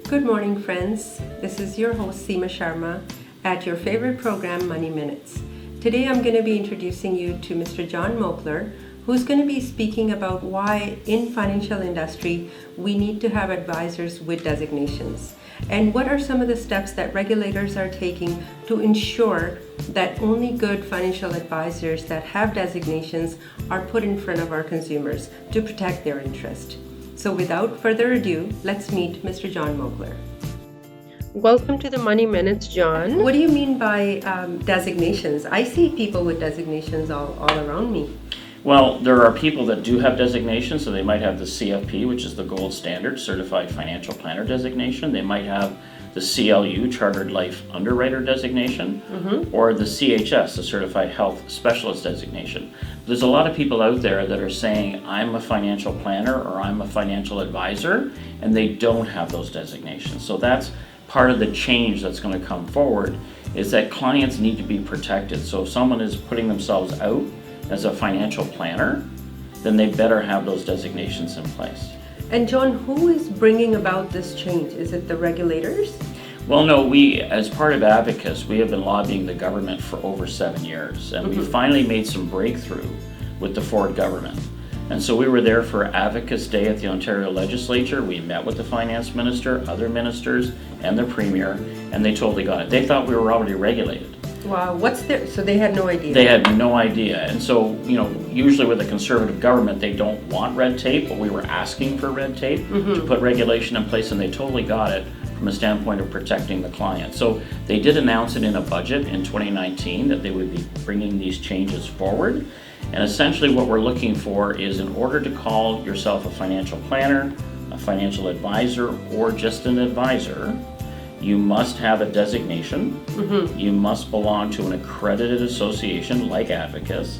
Good morning, friends. This is your host, Seema Sharma, at your favorite program, Money Minutes. Today I'm going to be introducing you to Mr. John Moakler, who's going to be speaking about why in financial industry we need to have advisors with designations, and what are some of the steps that regulators are taking to ensure that only good financial advisors that have designations are put in front of our consumers to protect their interest. So without further ado, let's meet Mr. John Moakler. Welcome to the Money Minutes, John. What do you mean by designations? I see people with designations all around me. Well, there are people that do have designations, so they might have the CFP, which is the gold standard, Certified Financial Planner designation. They might have the CLU, Chartered Life Underwriter designation, or the CHS, the Certified Health Specialist designation. There's a lot of people out there that are saying, I'm a financial planner or I'm a financial advisor, and they don't have those designations. So that's part of the change that's going to come forward, is that clients need to be protected. So if someone is putting themselves out as a financial planner, then they better have those designations in place. And John, who is bringing about this change? Is it the regulators? Well, no, we, as part of Advocis, we have been lobbying the government for over 7 years, and we finally made some breakthrough with the Ford government. And so we were there for Advocis Day at the Ontario Legislature. We met with the finance minister, other ministers, and the premier, and they totally got it. They thought we were already regulated. Wow, so they had no idea? They had no idea. And so, usually with a conservative government, they don't want red tape, but we were asking for red tape to put regulation in place, and they totally got it from a standpoint of protecting the client. So they did announce it in a budget in 2019 that they would be bringing these changes forward. And essentially what we're looking for is, in order to call yourself a financial planner, a financial advisor, or just an advisor, you must have a designation, you must belong to an accredited association like Advocis,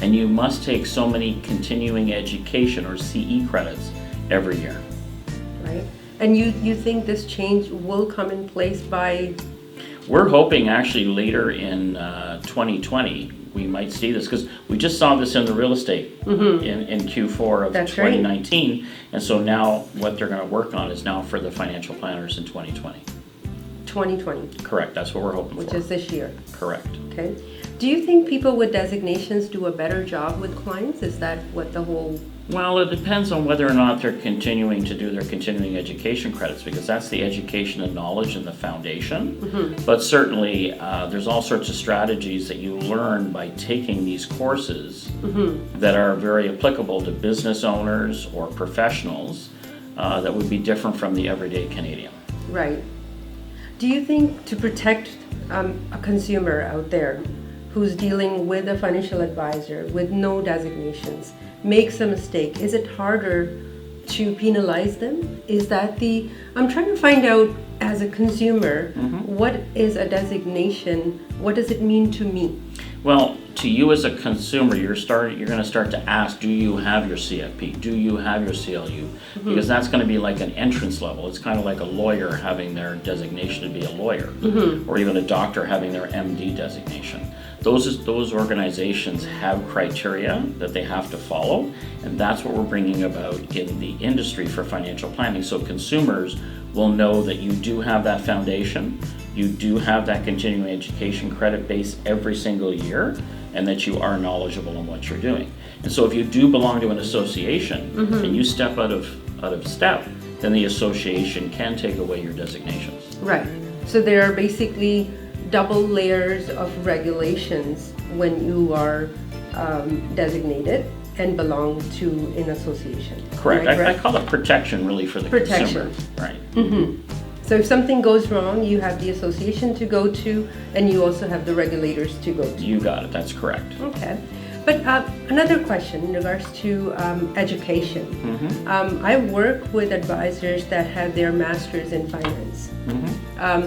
and you must take so many continuing education or CE credits every year. Right. And you think this change will come in place by? We're hoping actually later in 2020 we might see this, because we just saw this in the real estate in Q4 of 2019, and so now what they're going to work on is now for the financial planners in 2020. 2020. Correct, that's what we're hoping for. Which is this year. Correct. Okay. Do you think people with designations do a better job with clients? Is that what the whole... Well, it depends on whether or not they're continuing to do their continuing education credits, because that's the education and knowledge and the foundation. But certainly there's all sorts of strategies that you learn by taking these courses that are very applicable to business owners or professionals that would be different from the everyday Canadian. Right. Do you think to protect a consumer out there who's dealing with a financial advisor with no designations, makes a mistake, is it harder to penalize them? Is that I'm trying to find out as a consumer, what is a designation? What does it mean to me? Well, to you as a consumer, you're going to start to ask, do you have your CFP? Do you have your CLU? Because that's going to be like an entrance level. It's kind of like a lawyer having their designation to be a lawyer, or even a doctor having their MD designation. Those organizations have criteria that they have to follow, and that's what we're bringing about in the industry for financial planning. So consumers will know that you do have that foundation, you do have that continuing education credit base every single year, and that you are knowledgeable in what you're doing. And so if you do belong to an association and you step out of step, then the association can take away your designations. Right. So there are basically double layers of regulations when you are designated and belong to an association. Correct. Right? I call it protection really for the consumer. Right. So if something goes wrong, you have the association to go to, and you also have the regulators to go to. You got it. That's correct. Okay. But another question in regards to education. I work with advisors that have their masters in finance.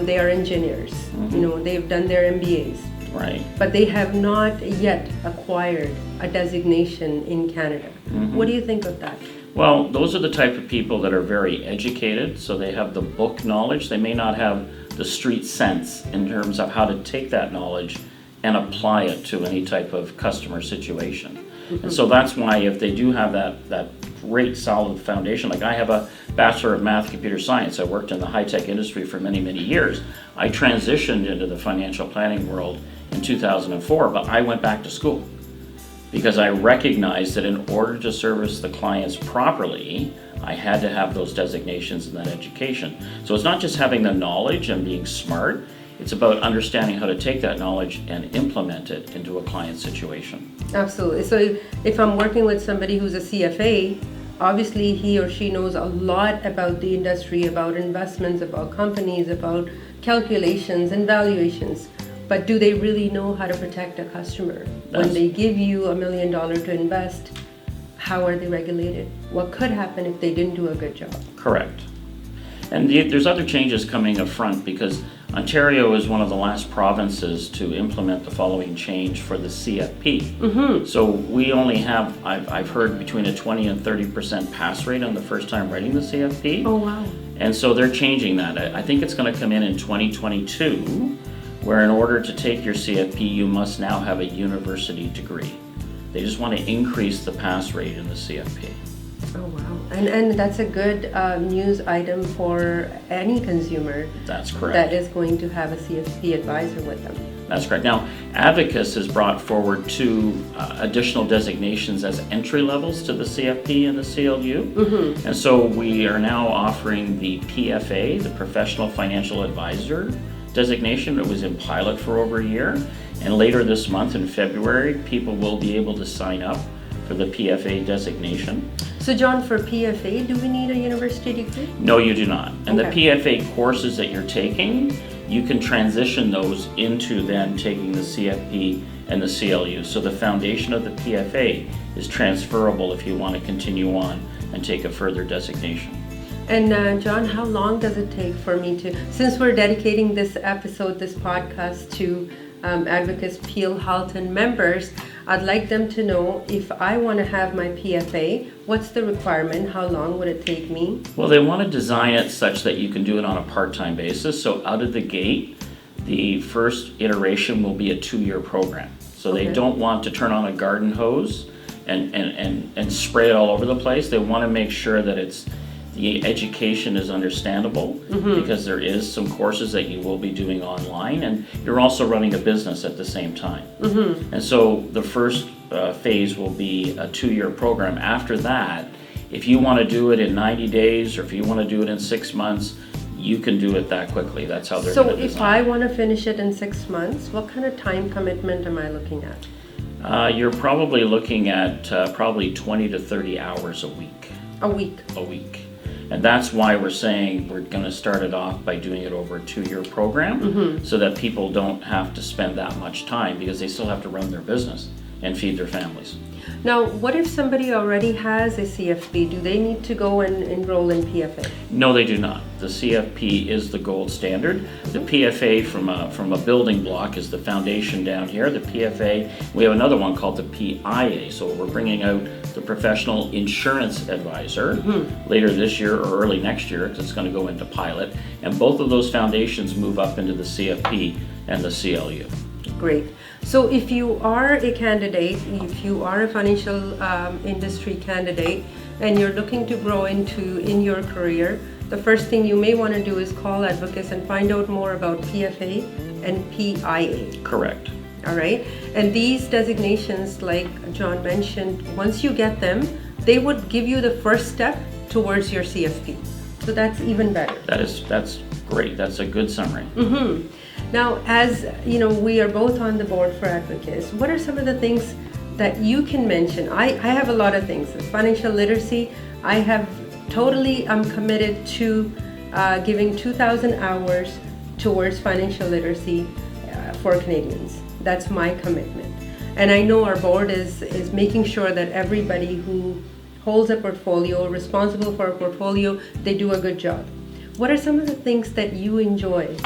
They are engineers. They've done their MBAs. Right. But they have not yet acquired a designation in Canada. What do you think of that? Well, those are the type of people that are very educated, so they have the book knowledge. They may not have the street sense in terms of how to take that knowledge and apply it to any type of customer situation. And so that's why if they do have that great solid foundation. Like I have a Bachelor of Math Computer Science. I worked in the high-tech industry for many, many years. I transitioned into the financial planning world in 2004, but I went back to school because I recognized that in order to service the clients properly, I had to have those designations and that education. So it's not just having the knowledge and being smart, it's about understanding how to take that knowledge and implement it into a client situation. Absolutely. So if I'm working with somebody who's a CFA, obviously he or she knows a lot about the industry, about investments, about companies, about calculations and valuations. But do they really know how to protect a customer? When they give you $1 million to invest, how are they regulated? What could happen if they didn't do a good job? Correct. And there's other changes coming up front because Ontario is one of the last provinces to implement the following change for the CFP. Mm-hmm. So we only have, I've heard, between a 20 and 30% pass rate on the first time writing the CFP. Oh, wow. And so they're changing that. I think it's going to come in 2022, where in order to take your CFP, you must now have a university degree. They just want to increase the pass rate in the CFP. Oh, wow. And that's a good news item for any consumer. That's correct. That is going to have a CFP advisor with them. That's correct. Now, Advocis has brought forward 2 additional designations as entry levels to the CFP and the CLU. Mm-hmm. And so we are now offering the PFA, the Professional Financial Advisor designation. It was in pilot for over a year. And later this month in February, people will be able to sign up for the PFA designation. So John, for PFA, do we need a university degree? No, you do not. And Okay. the PFA courses that you're taking, you can transition those into then taking the CFP and the CLU. So the foundation of the PFA is transferable if you want to continue on and take a further designation. And John, how long does it take for me to, since we're dedicating this episode, this podcast to Advocis Peel Halton members, I'd like them to know if I want to have my PFA, what's the requirement? How long would it take me? Well, they want to design it such that you can do it on a part-time basis. So out of the gate, the first iteration will be a 2-year program. So they Okay. don't want to turn on a garden hose and spray it all over the place. They want to make sure that the education is understandable, because there is some courses that you will be doing online, and you're also running a business at the same time. And so the first phase will be a 2-year program. After that, if you want to do it in 90 days or if you want to do it in 6 months, you can do it that quickly. That's how they're So going to if design. I want to finish it in 6 months, what kind of time commitment am I looking at? You're probably looking at probably 20 to 30 hours a week. A week. A week. And that's why we're saying we're going to start it off by doing it over a 2-year program, so that people don't have to spend that much time, because they still have to run their business and feed their families. Now, what if somebody already has a CFP? Do they need to go and enroll in PFA? No, they do not. The CFP is the gold standard. The PFA from a building block is the foundation down here. The PFA, we have another one called the PIA. So we're bringing out the Professional Insurance Advisor later this year or early next year, because it's going to go into pilot. And both of those foundations move up into the CFP and the CLU. Great. So if you are a candidate, if you are a financial industry candidate, and you're looking to grow in your career, the first thing you may want to do is call Advocis and find out more about PFA and PIA. Correct. All right. And these designations, like John mentioned, once you get them, they would give you the first step towards your CFP. So that's even better. That's great. That's a good summary. Now, as you know, we are both on the board for Advocis. What are some of the things that you can mention? I have a lot of things. Financial literacy, I'm committed to giving 2,000 hours towards financial literacy for Canadians. That's my commitment. And I know our board is making sure that everybody who holds a portfolio, responsible for a portfolio, they do a good job. What are some of the things that you enjoy?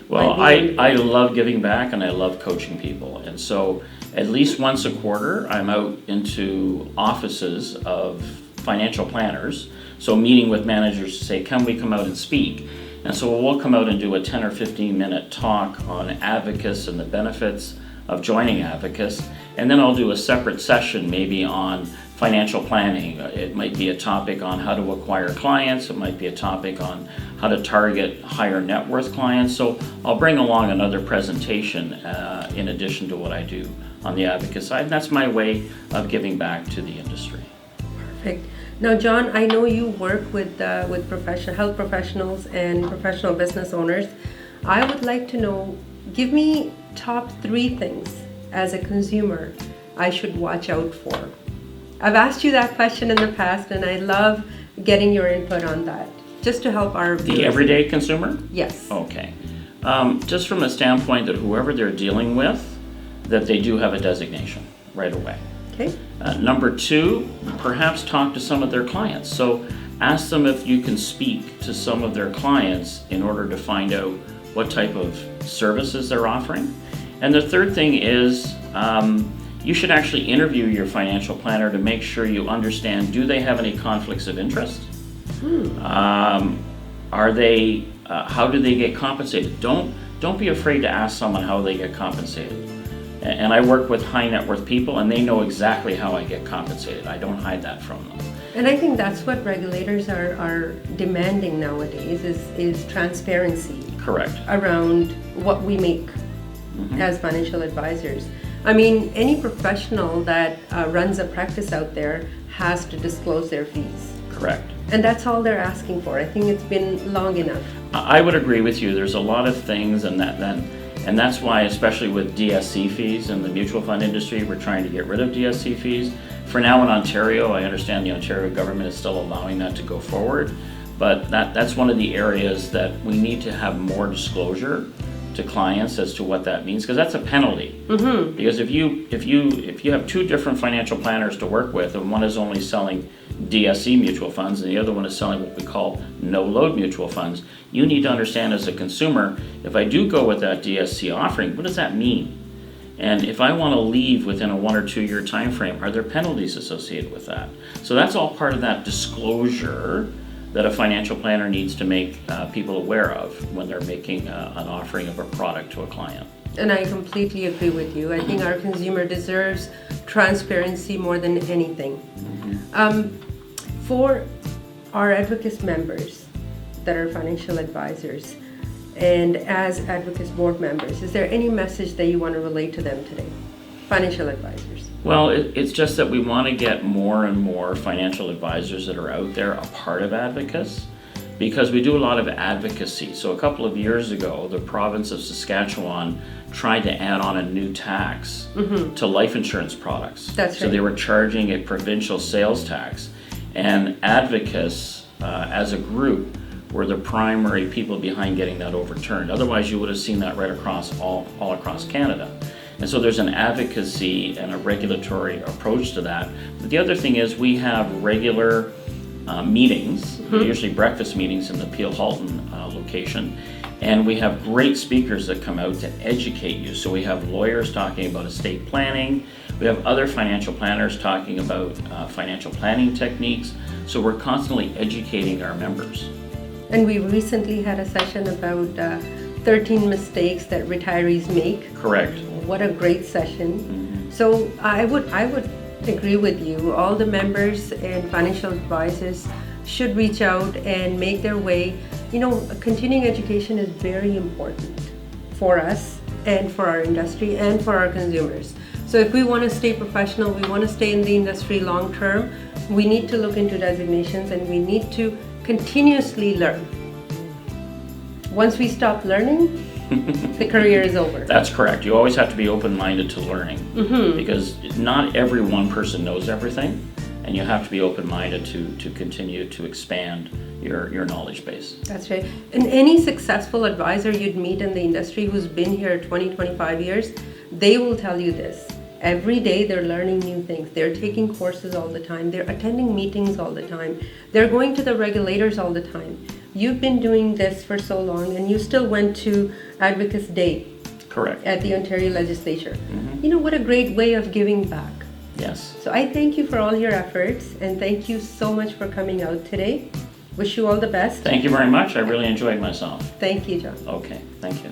Well, I love giving back, and I love coaching people. And so at least once a quarter, I'm out into offices of financial planners. So meeting with managers to say, can we come out and speak? And so we'll come out and do a 10 or 15 minute talk on Advocis and the benefits of joining Advocis. And then I'll do a separate session maybe on financial planning. It might be a topic on how to acquire clients. It might be a topic on how to target higher net worth clients. So I'll bring along another presentation in addition to what I do on the advocate side. And that's my way of giving back to the industry. Perfect. Now, John, I know you work with health professionals and professional business owners. I would like to know, give me top 3 things as a consumer I should watch out for. I've asked you that question in the past, and I love getting your input on that, just to help our viewers. The everyday consumer? Yes. Okay. Just from a standpoint that whoever they're dealing with, that they do have a designation right away. Okay. Number 2, perhaps talk to some of their clients. So ask them if you can speak to some of their clients in order to find out what type of services they're offering. And the third thing is you should actually interview your financial planner to make sure you understand, do they have any conflicts of interest? Are they, how do they get compensated? Don't be afraid to ask someone how they get compensated. And I work with high net worth people, and they know exactly how I get compensated. I don't hide that from them. And I think that's what regulators are demanding nowadays is transparency. Correct. Around what we make as financial advisors. I mean, any professional that runs a practice out there has to disclose their fees. Correct. And that's all they're asking for. I think it's been long enough. I would agree with you. There's a lot of things, and that's why, especially with DSC fees in the mutual fund industry, we're trying to get rid of DSC fees. For now in Ontario, I understand the Ontario government is still allowing that to go forward, but that's one of the areas that we need to have more disclosure to clients as to what that means, because that's a penalty. Because if you have 2 different financial planners to work with, and one is only selling DSC mutual funds and the other one is selling what we call no-load mutual funds, you need to understand as a consumer, if I do go with that DSC offering, what does that mean? And if I want to leave within a 1 or 2 year time frame, are there penalties associated with that? So that's all part of that disclosure that a financial planner needs to make people aware of when they're making an offering of a product to a client. And I completely agree with you. I think our consumer deserves transparency more than anything. For our Advocis members that are financial advisors, and as Advocis board members, is there any message that you want to relate to them today? Financial advisors. Well, it's just that we want to get more and more financial advisors that are out there a part of Advocis, because we do a lot of advocacy. So a couple of years ago, the province of Saskatchewan tried to add on a new tax to life insurance products. That's so right. They were charging a provincial sales tax, and Advocis as a group were the primary people behind getting that overturned. Otherwise, you would have seen that right across all across Canada. And so there's an advocacy and a regulatory approach to that. But the other thing is we have regular meetings, usually breakfast meetings in the Halton location, and we have great speakers that come out to educate you. So we have lawyers talking about estate planning, we have other financial planners talking about financial planning techniques, so we're constantly educating our members. And we recently had a session about 13 mistakes that retirees make. Correct. What a great session. So I would agree with you. All the members and financial advisors should reach out and make their way. You know, continuing education is very important for us and for our industry and for our consumers. So if we want to stay professional, we want to stay in the industry long term, we need to look into designations and we need to continuously learn. Once we stop learning, the career is over. That's correct. You always have to be open-minded to learning, because not every one person knows everything, and you have to be open-minded to continue to expand your knowledge base. That's right. And any successful advisor you'd meet in the industry who's been here 20, 25 years, they will tell you this. Every day they're learning new things. They're taking courses all the time. They're attending meetings all the time. They're going to the regulators all the time. You've been doing this for so long, and you still went to Advocis Day. Correct. At the Ontario Legislature. You know, what a great way of giving back. Yes. So I thank you for all your efforts, and thank you so much for coming out today. Wish you all the best. Thank you very much. I really enjoyed myself. Thank you, John. Okay, thank you.